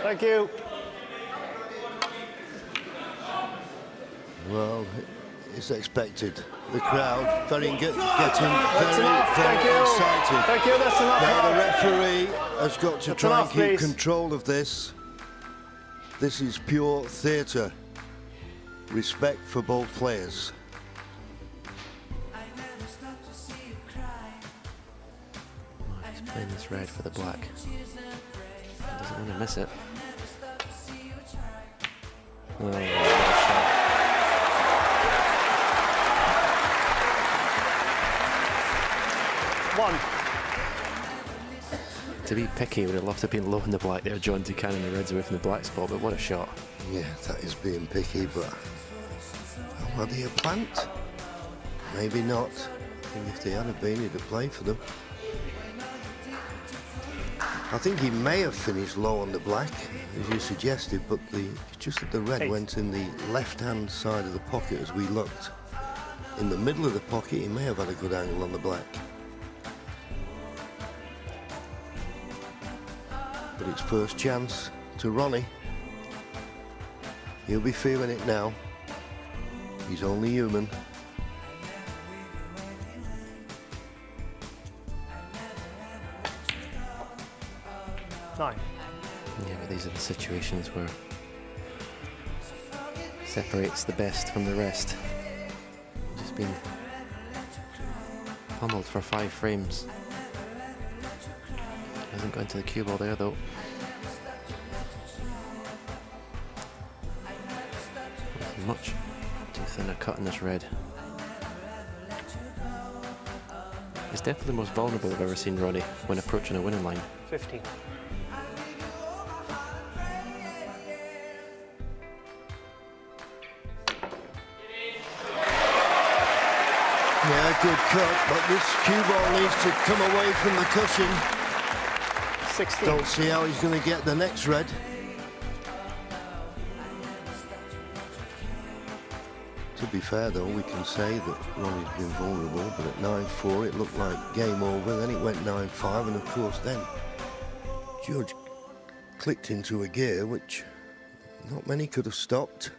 Thank you. Well, it's expected. The crowd getting very Thank you. excited. Thank you, that's enough. Now the referee has got to That's try enough, and keep please. control of this. This is pure theatre. Respect for both players. He's playing this red for the black. Doesn't want to miss it. Oh, what a shot. One. To be picky, would have loved to have been low in the black there, John, to cannon the reds away from the black spot, but what a shot. Yeah, that is being picky, but whether you plant? Maybe not. I think if they had been, he'd have played for them. I think he may have finished low on the black, as you suggested, but it's just that the red went in the left-hand side of the pocket as we looked. In the middle of the pocket, he may have had a good angle on the black. But it's first chance to Ronnie. He'll be feeling it now. He's only human. Nine. Yeah, but these are the situations where separates the best from the rest. Just been pummeled for 5 frames. Hasn't got into the cue ball there though. Much too thin a cut in this red. It's definitely the most vulnerable I've ever seen Ronnie when approaching a winning line. 15. Yeah, good cut, but this cue ball needs to come away from the cushion. 16. Don't see how he's going to get the next red. To be fair though, we can say that Ronnie's been vulnerable, but at 9-4 it looked like game over, then it went 9-5, and of course then Jaudd clicked into a gear which not many could have stopped.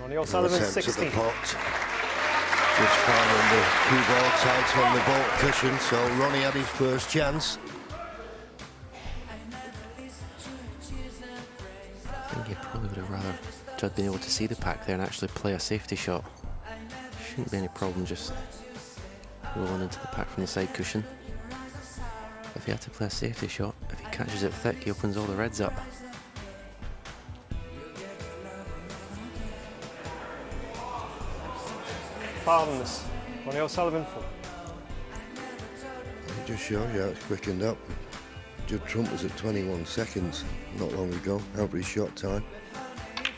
Ronnie O'Sullivan, Attempt at 16. the pot. Just finding the cue ball tight on the ball cushion, so Ronnie had his first chance. I think he probably would have rather Jaudd been able to see the pack there and actually play a safety shot. Shouldn't be any problem just rolling into the pack from the side cushion. If he had to play a safety shot, if he catches it thick, he opens all the reds up. Farms. Ronnie O'Sullivan, 4. It just shows you how it's quickened up. Jaudd Trump was at 21 seconds not long ago, average shot time.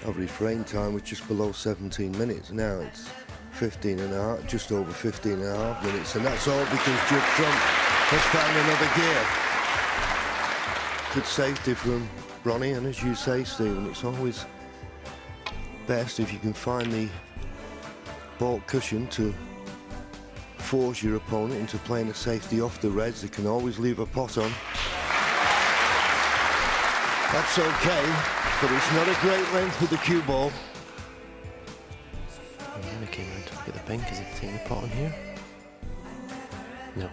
Average frame time was just below 17 minutes. Now it's 15 and a half, just over 15 and a half minutes, and that's all because Jaudd Trump has found another gear. Good safety from Ronnie, and as you say, Stephen, it's always best if you can find the ball cushion to force your opponent into playing a safety off the reds. They can always leave a pot on. That's okay, but it's not a great length with the cue ball. And then he came around to look at the pink. Is he taking the pot on here? No.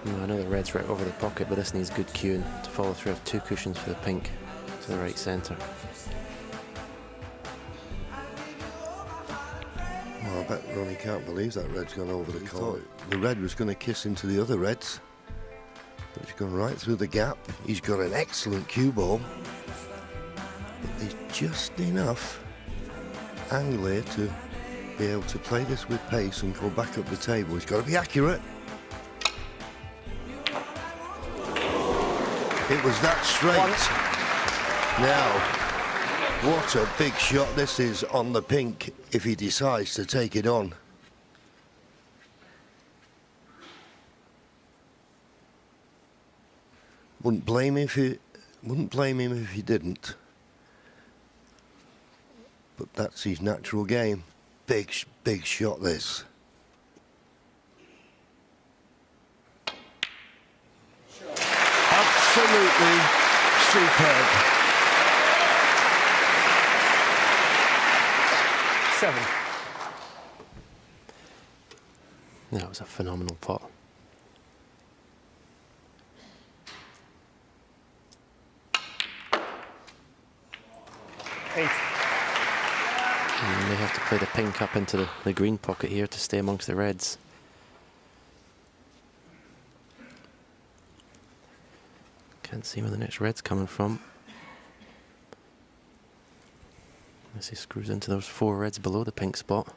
I know the red's right over the pocket, but this needs good cueing to follow through. Have 2 cushions for the pink to the right centre. Well, I bet Ronnie can't believe that red's gone over the corner. The red was going to kiss into the other reds, but it's gone right through the gap. He's got an excellent cue ball, but there's just enough angle here to be able to play this with pace and go back up the table. He's got to be accurate. It was that straight. Now, what a big shot this is on the pink if he decides to take it on. Wouldn't blame him if he didn't. But that's his natural game. Big shot this. Absolutely superb. 7. That was a phenomenal pot. Eight. And they have to play the pink up into the green pocket here to stay amongst the reds. Can't see where the next red's coming from. As he screws into those 4 reds below the pink spot.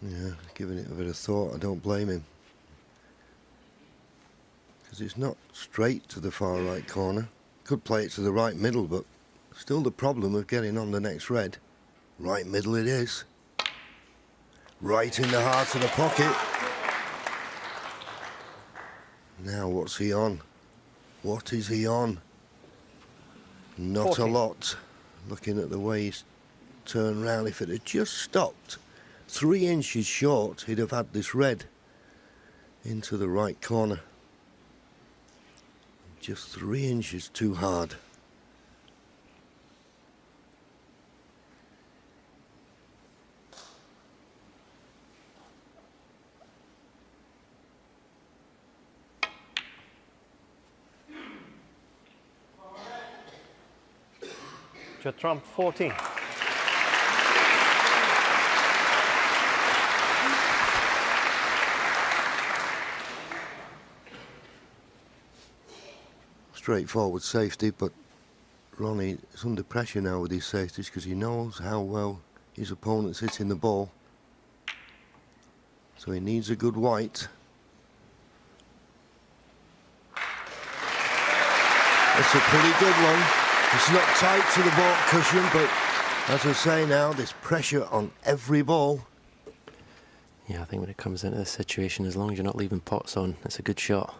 Yeah, giving it a bit of thought, I don't blame him. Because it's not straight to the far right corner. Could play it to the right middle, but still the problem of getting on the next red. Right middle it is. Right in the heart of the pocket. Now what's he on? What is he on? Not 40. a lot. Looking at the way he's turned round, if it had just stopped 3 inches short, he'd have had this red into the right corner. Just 3 inches too hard. Jaudd trump 14. Straightforward safety, but Ronnie is under pressure now with his safeties because he knows how well his opponent's hitting the ball. So he needs a good white. It's a pretty good one. It's not tight to the ball cushion, but as I say now, there's pressure on every ball. Yeah, I think when it comes into this situation, as long as you're not leaving pots on, it's a good shot.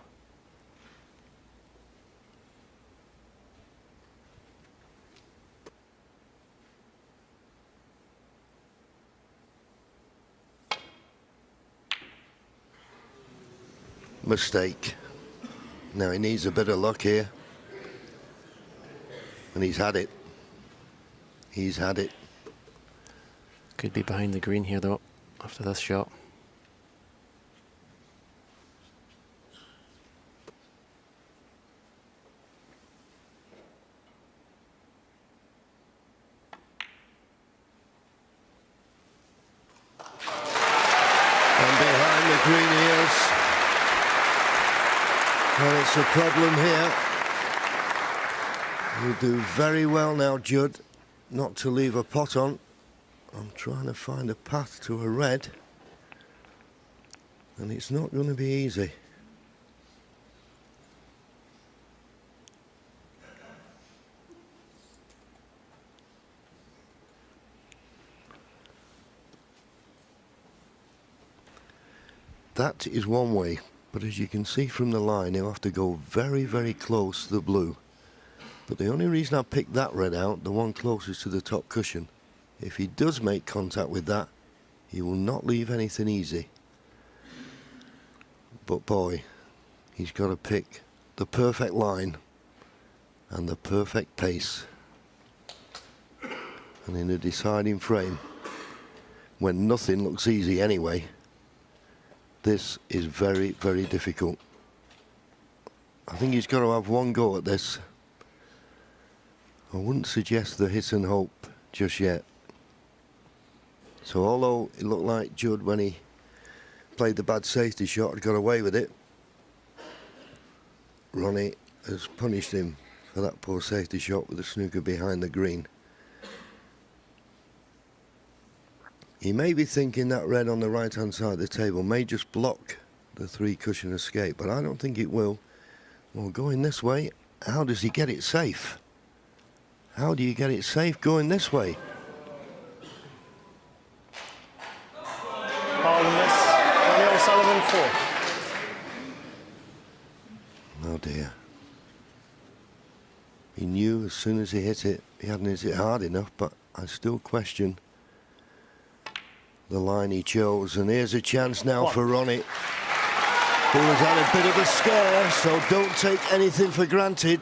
Mistake. Now he needs a bit of luck here. And he's had it. He's had it. Could be behind the green here though, after this shot. And behind the green he is. And it's a problem here. You do very well now, Jaudd, not to leave a pot on. I'm trying to find a path to a red. And it's not going to be easy. That is one way, but as you can see from the line, he'll have to go very, very close to the blue. But the only reason I picked that red out, the one closest to the top cushion, if he does make contact with that, he will not leave anything easy. But boy, he's got to pick the perfect line and the perfect pace. And in a deciding frame, when nothing looks easy anyway, this is very, very difficult. I think he's got to have one go at this. I wouldn't suggest the hit and hope just yet. So although it looked like Jaudd, when he played the bad safety shot, had got away with it, Ronnie has punished him for that poor safety shot with the snooker behind the green. He may be thinking that red on the right hand side of the table may just block the 3 cushion escape, but I don't think it will. Well, going this way, how does he get it safe? How do you get it safe going this way? Harlan miss. Ronnie O'Sullivan 4. Oh dear. He knew as soon as he hit it, he hadn't hit it hard enough, but I still question the line he chose. And here's a chance now for Ronnie, who has had a bit of a scare, so don't take anything for granted.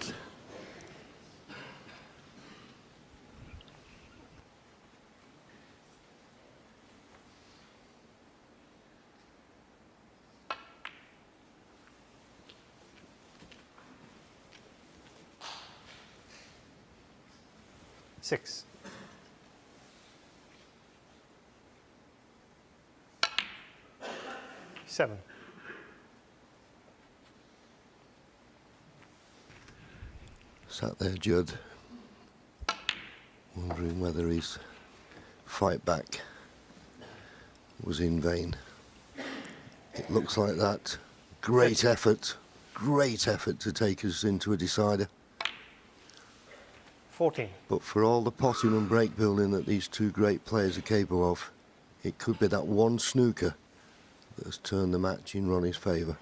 Six. Seven. Sat there, Jaudd, wondering whether his fight back was in vain. It looks like that. Great effort to take us into a decider. 14. But for all the potting and break building that these two great players are capable of, it could be that one snooker that has turned the match in Ronnie's favour.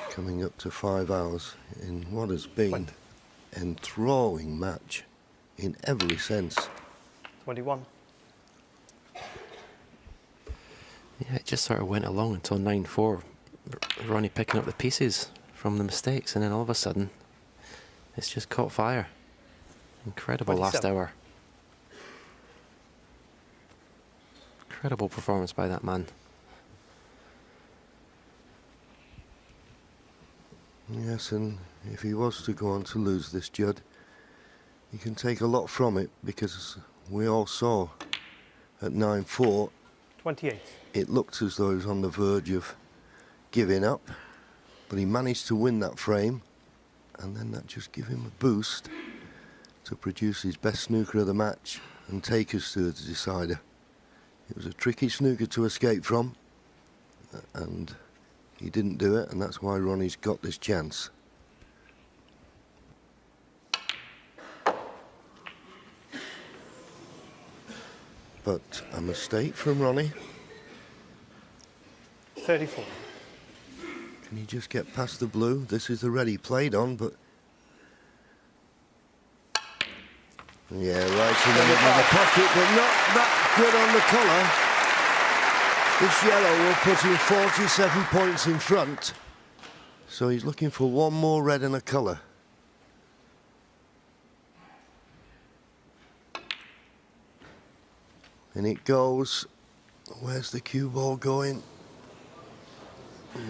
Coming up to 5 hours in what has been an enthralling match in every sense. 21. Yeah, it just sort of went along until 9-4. Ronnie picking up the pieces from the mistakes, and then all of a sudden it's just caught fire. Incredible 27. last hour. Incredible performance by that man. Yes, and if he was to go on to lose this, Jaudd, he can take a lot from it, because we all saw at 9-4 28. it looked as though he was on the verge of giving up, but he managed to win that frame, and then that just gave him a boost to produce his best snooker of the match and take us to the decider. It was a tricky snooker to escape from, and he didn't do it, and that's why Ronnie's got this chance. But a mistake from Ronnie. 34. Can he just get past the blue? This is the red he played on, but... yeah, right in the middle of the pocket, but not that good on the colour. This yellow will put him 47 points in front. So he's looking for one more red and a colour. And it goes. Where's the cue ball going?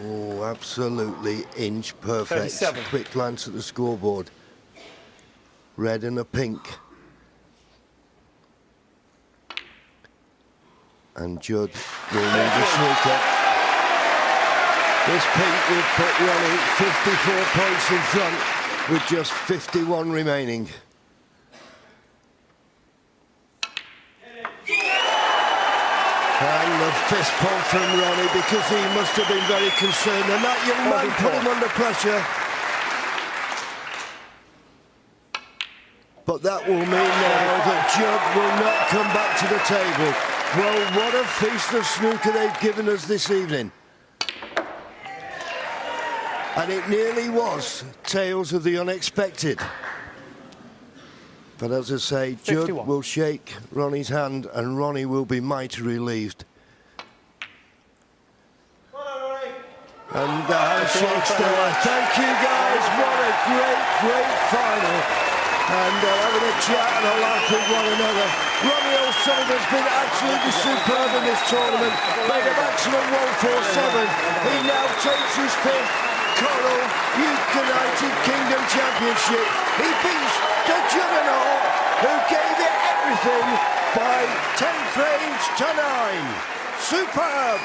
Oh, absolutely inch perfect. 37. Quick glance at the scoreboard. Red and a pink. And Jaudd will need a snooker. This pink will put Ronnie 54 points in front with just 51 remaining. And the fist pump from Ronnie, because he must have been very concerned, and that young man put him under pressure. But that will mean now that Jaudd will not come back to the table. Well, what a feast of snooker they've given us this evening. And it nearly was tales of the unexpected. But as I say, Jaudd 51. will shake Ronnie's hand, and Ronnie will be mighty relieved. And the handshake's there. Thank you, guys. What a great final. And having a chat and a laugh with one another. Ronnie O'Sullivan's been absolutely superb in this tournament. Made a maximum 147. He now takes his fifth Coral United Kingdom Championship. He beats the juggernaut, who gave it everything by 10 frames to 9. Superb!